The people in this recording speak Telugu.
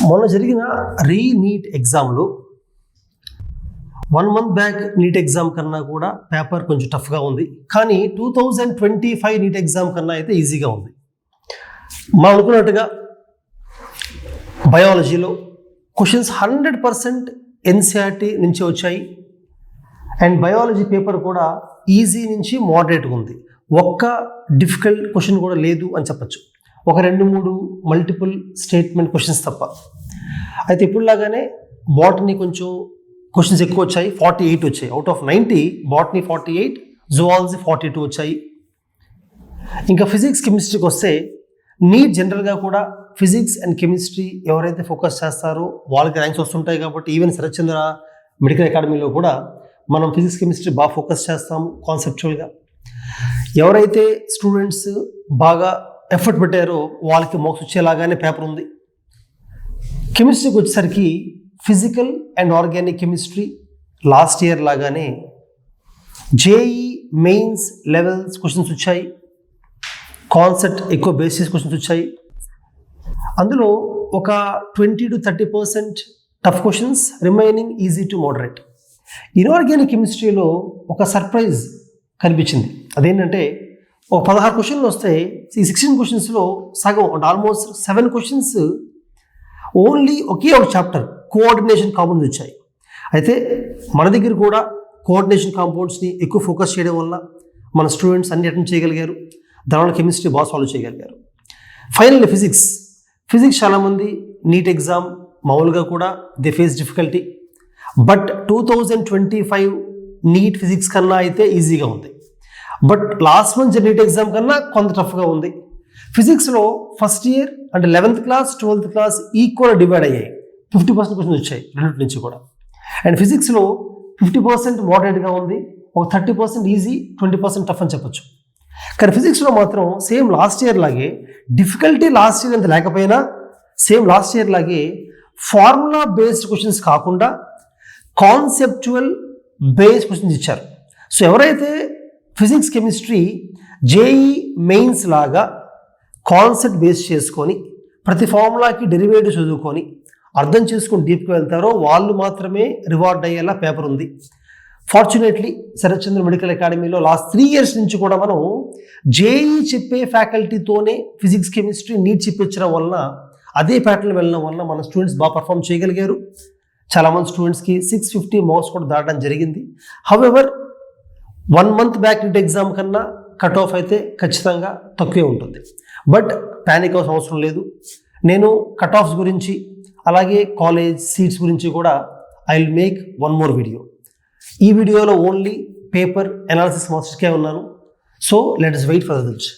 మొన్న జరిగిన నీట్ ఎగ్జామ్లో 1 month బ్యాక్ నీట్ ఎగ్జామ్ కన్నా కూడా పేపర్ కొంచెం టఫ్గా ఉంది. కానీ 2025 నీట్ ఎగ్జామ్ కన్నా అయితే ఈజీగా ఉంది. మనం అనుకున్నట్టుగా బయాలజీలో క్వశ్చన్స్ 100% ఎన్సీఆర్టీ నుంచి వచ్చాయి. అండ్ బయాలజీ పేపర్ కూడా ఈజీ నుంచి మోడరేట్గా ఉంది. ఒక్క డిఫికల్ట్ క్వశ్చన్ కూడా లేదు అని చెప్పచ్చు. ఒక 2-3 మల్టిపుల్ స్టేట్మెంట్ క్వశ్చన్స్ తప్ప. అయితే ఇప్పుడులాగానే బాటనీ కొంచెం క్వశ్చన్స్ ఎక్కువ వచ్చాయి, 48 వచ్చాయి. అవుట్ ఆఫ్ 90 బాటనీ 48, జువాలజీ 42 వచ్చాయి. ఇంకా ఫిజిక్స్ కెమిస్ట్రీకి వస్తే నీట్ జనరల్గా కూడా ఫిజిక్స్ అండ్ కెమిస్ట్రీ ఎవరైతే ఫోకస్ చేస్తారో వాళ్ళకి ర్యాంక్స్ వస్తుంటాయి. కాబట్టి ఈవెన్ శరత్చంద్ర మెడికల్ అకాడమీలో కూడా మనం ఫిజిక్స్ కెమిస్ట్రీ బాగా ఫోకస్ చేస్తాము కాన్సెప్చువల్గా. ఎవరైతే స్టూడెంట్స్ బాగా ఎఫర్ట్ పెట్టారో వాళ్ళకి మార్క్స్ వచ్చేలాగానే పేపర్ ఉంది. కెమిస్ట్రీకి వచ్చేసరికి physical and organic chemistry last year లాగానే జేఈ మెయిన్స్ లెవెల్స్ క్వశ్చన్స్ వచ్చాయి. కాన్సెప్ట్ ఎక్కువ బేసిస్ క్వశ్చన్స్ వచ్చాయి. అందులో ఒక 20 to 30% tough questions, remaining easy to moderate. Inorganic కెమిస్ట్రీలో ఒక సర్ప్రైజ్ కనిపించింది. అదేంటంటే ఒక 16 క్వశ్చన్లు వస్తే ఈ 16 క్వశ్చన్స్లో సగం అంటే ఆల్మోస్ట్ 7 క్వశ్చన్స్ ఓన్లీ ఒకే ఒక చాప్టర్ కోఆర్డినేషన్ కాంపౌండ్స్ వచ్చాయి. అయితే మన దగ్గర కూడా కోఆర్డినేషన్ కాంపౌండ్స్ని ఎక్కువ ఫోకస్ చేయడం వల్ల మన స్టూడెంట్స్ అన్ని అటెండ్ చేయగలిగారు. దానివల్ల కెమిస్ట్రీ బాగా సాల్వ్ చేయగలిగారు. ఫైనల్లీ ఫిజిక్స్ చాలామంది నీట్ ఎగ్జామ్ మామూలుగా కూడా they face difficulty. But 2025 NEET physics కన్నా అయితే ఈజీగా ఉంది. But last month NEET exam కన్నా కొంత టఫ్గా ఉంది. ఫిజిక్స్లో ఫస్ట్ ఇయర్ అంటే 11th class 12th class equal divide అయ్యాయి. 50% క్వశ్చన్స్ వచ్చాయి రెండింటి నుంచి కూడా. అండ్ ఫిజిక్స్లో 50% మోడరేట్గా ఉంది, ఒక 30% ఈజీ, 20% టఫ్ అని చెప్పొచ్చు. కానీ ఫిజిక్స్లో మాత్రం సేమ్ లాస్ట్ ఇయర్ లాగే డిఫికల్టీ లాస్ట్ ఇయర్ అంత లేకపోయినా సేమ్ లాస్ట్ ఇయర్ లాగే ఫార్ములా బేస్డ్ క్వశ్చన్స్ కాకుండా కాన్సెప్చువల్ బేస్డ్ క్వశ్చన్స్ ఇచ్చారు. సో ఎవరైతే ఫిజిక్స్ కెమిస్ట్రీ జేఈ మెయిన్స్ లాగా కాన్సెప్ట్ బేస్ చేసుకొని ప్రతి ఫార్ములాకి డెరివేటివ్ చదువుకొని అర్థం చేసుకొని డీప్గా వెళ్తారో వాళ్ళు మాత్రమే రివార్డ్ అయ్యేలా పేపర్ ఉంది. ఫార్చునేట్లీ శరత్చంద్ర మెడికల్ అకాడమీలో లాస్ట్ 3 years నుంచి కూడా మనం జేఈ చెప్పే ఫ్యాకల్టీతోనే ఫిజిక్స్ కెమిస్ట్రీ నీట్ చెప్పించడం వలన అదే ప్యాటర్న్ వెళ్ళడం వల్ల మన స్టూడెంట్స్ బాగా పర్ఫామ్ చేయగలిగారు. చాలామంది స్టూడెంట్స్కి 650 మార్క్స్ కూడా దాటడం జరిగింది. However 1 month back neat exam కన్నా కట్ ఆఫ్ అయితే ఖచ్చితంగా తక్కువే ఉంటుంది. బట్ ప్యానిక్ అవ్వాల్సిన అవసరం లేదు. నేను కట్ ఆఫ్స్ గురించి అలాగే కాలేజ్ సీట్స్ గురించి కూడా I will make 1 more video. ఈ వీడియోలో ఓన్లీ పేపర్ అనాలిసిస్ మాస్టర్కే ఉన్నాను. So let us wait for the results.